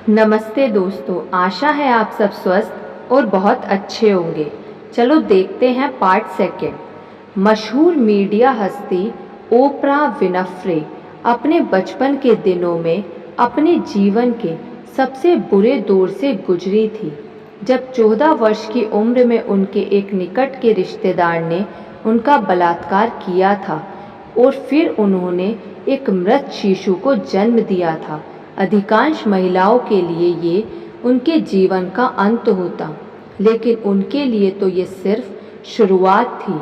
नमस्ते दोस्तों, आशा है आप सब स्वस्थ और बहुत अच्छे होंगे। चलो देखते हैं पार्ट सेकेंड। मशहूर मीडिया हस्ती ओपरा विनफ्रे अपने बचपन के दिनों में अपने जीवन के सबसे बुरे दौर से गुजरी थी, जब 14 वर्ष की उम्र में उनके एक निकट के रिश्तेदार ने उनका बलात्कार किया था और फिर उन्होंने एक मृत शिशु को जन्म दिया था। अधिकांश महिलाओं के लिए ये उनके जीवन का अंत होता, लेकिन उनके लिए तो ये सिर्फ शुरुआत थी।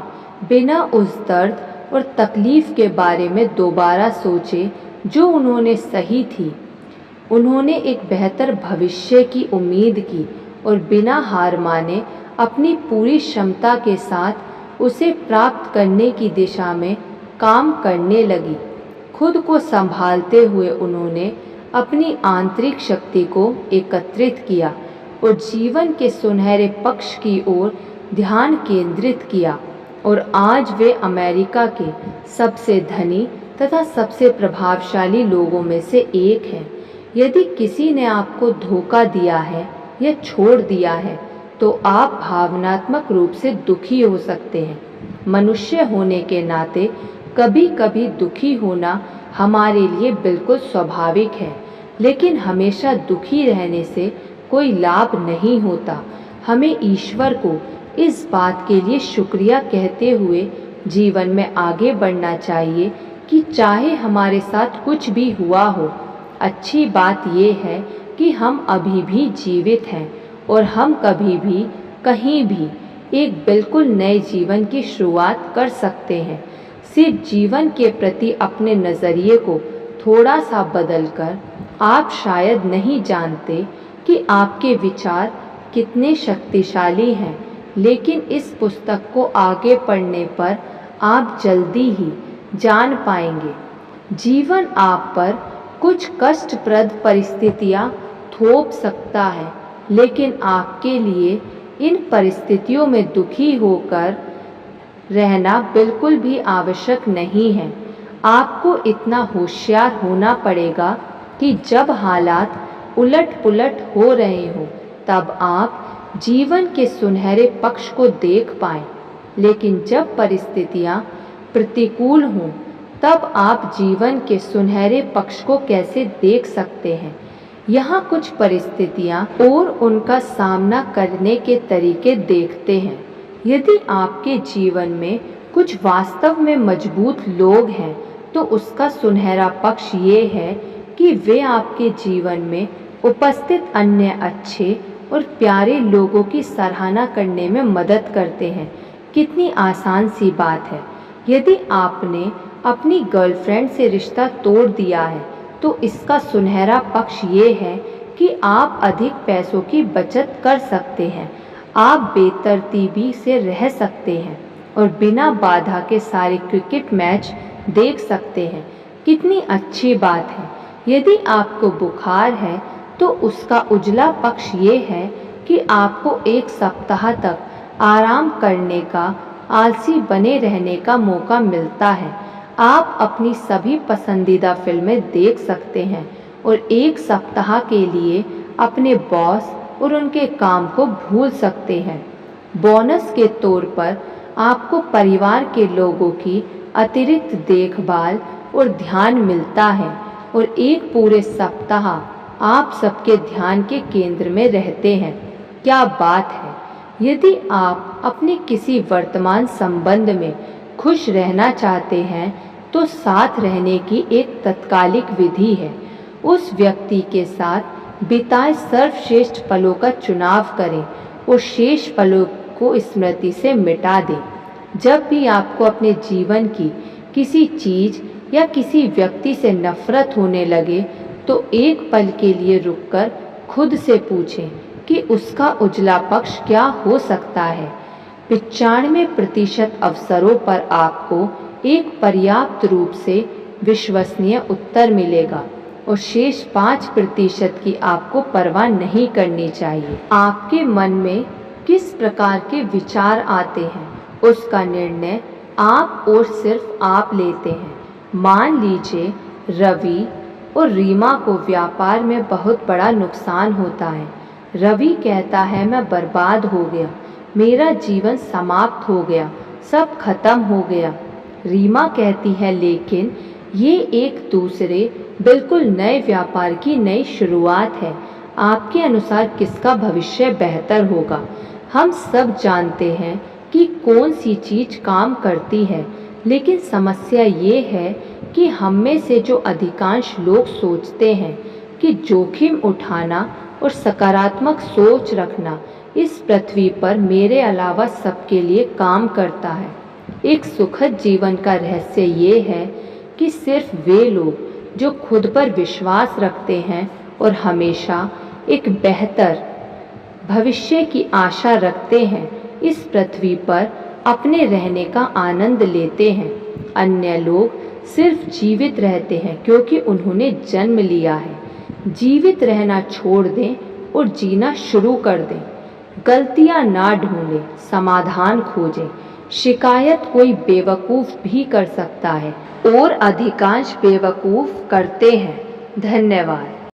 बिना उस दर्द और तकलीफ के बारे में दोबारा सोचे जो उन्होंने सही थी, उन्होंने एक बेहतर भविष्य की उम्मीद की और बिना हार माने अपनी पूरी क्षमता के साथ उसे प्राप्त करने की दिशा में काम करने लगी। खुद को संभालते हुए उन्होंने अपनी आंतरिक शक्ति को एकत्रित किया और जीवन के सुनहरे पक्ष की ओर ध्यान केंद्रित किया, और आज वे अमेरिका के सबसे धनी तथा सबसे प्रभावशाली लोगों में से एक हैं। यदि किसी ने आपको धोखा दिया है या छोड़ दिया है तो आप भावनात्मक रूप से दुखी हो सकते हैं। मनुष्य होने के नाते कभी कभी दुखी होना हमारे लिए बिल्कुल स्वाभाविक है, लेकिन हमेशा दुखी रहने से कोई लाभ नहीं होता। हमें ईश्वर को इस बात के लिए शुक्रिया कहते हुए जीवन में आगे बढ़ना चाहिए कि चाहे हमारे साथ कुछ भी हुआ हो, अच्छी बात यह है कि हम अभी भी जीवित हैं और हम कभी भी कहीं भी एक बिल्कुल नए जीवन की शुरुआत कर सकते हैं। सिर्फ जीवन के प्रति अपने नज़रिए को थोड़ा सा बदलकर आप शायद नहीं जानते कि आपके विचार कितने शक्तिशाली हैं, लेकिन इस पुस्तक को आगे पढ़ने पर आप जल्दी ही जान पाएंगे। जीवन आप पर कुछ कष्टप्रद परिस्थितियां थोप सकता है, लेकिन आपके लिए इन परिस्थितियों में दुखी होकर रहना बिल्कुल भी आवश्यक नहीं है। आपको इतना होशियार होना पड़ेगा कि जब हालात उलट पुलट हो रहे हो तब आप जीवन के सुनहरे पक्ष को देख पाएं, लेकिन जब परिस्थितियां प्रतिकूल हों तब आप जीवन के सुनहरे पक्ष को कैसे देख सकते हैं। यहाँ कुछ परिस्थितियां और उनका सामना करने के तरीके देखते हैं। यदि आपके जीवन में कुछ वास्तव में मजबूत लोग हैं तो उसका सुनहरा पक्ष ये है कि वे आपके जीवन में उपस्थित अन्य अच्छे और प्यारे लोगों की सराहना करने में मदद करते हैं। कितनी आसान सी बात है। यदि आपने अपनी गर्लफ्रेंड से रिश्ता तोड़ दिया है तो इसका सुनहरा पक्ष ये है कि आप अधिक पैसों की बचत कर सकते हैं, आप बेतरतीबी से रह सकते हैं और बिना बाधा के सारे क्रिकेट मैच देख सकते हैं। कितनी अच्छी बात है। यदि आपको बुखार है तो उसका उजला पक्ष ये है कि आपको एक सप्ताह तक आराम करने का, आलसी बने रहने का मौका मिलता है। आप अपनी सभी पसंदीदा फिल्में देख सकते हैं और एक सप्ताह के लिए अपने बॉस और उनके काम को भूल सकते हैं। बोनस के तौर पर आपको परिवार के लोगों की अतिरिक्त देखभाल और ध्यान मिलता है और एक पूरे सप्ताह आप सबके ध्यान के केंद्र में रहते हैं। क्या बात है। यदि आप अपने किसी वर्तमान संबंध में खुश रहना चाहते हैं तो साथ रहने की एक तत्कालिक विधि है। उस व्यक्ति के साथ बिताए सर्वश्रेष्ठ पलों का चुनाव करें और शेष पलों को स्मृति से मिटा दें। जब भी आपको अपने जीवन की किसी चीज़ या किसी व्यक्ति से नफरत होने लगे तो एक पल के लिए रुककर खुद से पूछें कि उसका उजला पक्ष क्या हो सकता है। 95% अवसरों पर आपको एक पर्याप्त रूप से विश्वसनीय उत्तर मिलेगा और शेष 5% की आपको परवाह नहीं करनी चाहिए। आपके मन में किस प्रकार के विचार आते हैं उसका निर्णय आप और सिर्फ आप लेते हैं। मान लीजिए रवि और रीमा को व्यापार में बहुत बड़ा नुकसान होता है। रवि कहता है मैं बर्बाद हो गया, मेरा जीवन समाप्त हो गया, सब खत्म हो गया। रीमा कहती है लेकिन ये एक दूसरे बिल्कुल नए व्यापार की नई शुरुआत है। आपके अनुसार किसका भविष्य बेहतर होगा? हम सब जानते हैं कि कौन सी चीज़ काम करती है, लेकिन समस्या ये है कि हम में से जो अधिकांश लोग सोचते हैं कि जोखिम उठाना और सकारात्मक सोच रखना इस पृथ्वी पर मेरे अलावा सबके लिए काम करता है। एक सुखद जीवन का रहस्य ये है कि सिर्फ वे लोग जो खुद पर विश्वास रखते हैं और हमेशा एक बेहतर भविष्य की आशा रखते हैं, इस पृथ्वी पर अपने रहने का आनंद लेते हैं। अन्य लोग सिर्फ जीवित रहते हैं क्योंकि उन्होंने जन्म लिया है। जीवित रहना छोड़ दें और जीना शुरू कर दें। गलतियां ना ढूंढें, समाधान खोजें। शिकायत कोई बेवकूफ़ भी कर सकता है और अधिकांश बेवकूफ़ करते हैं। धन्यवाद।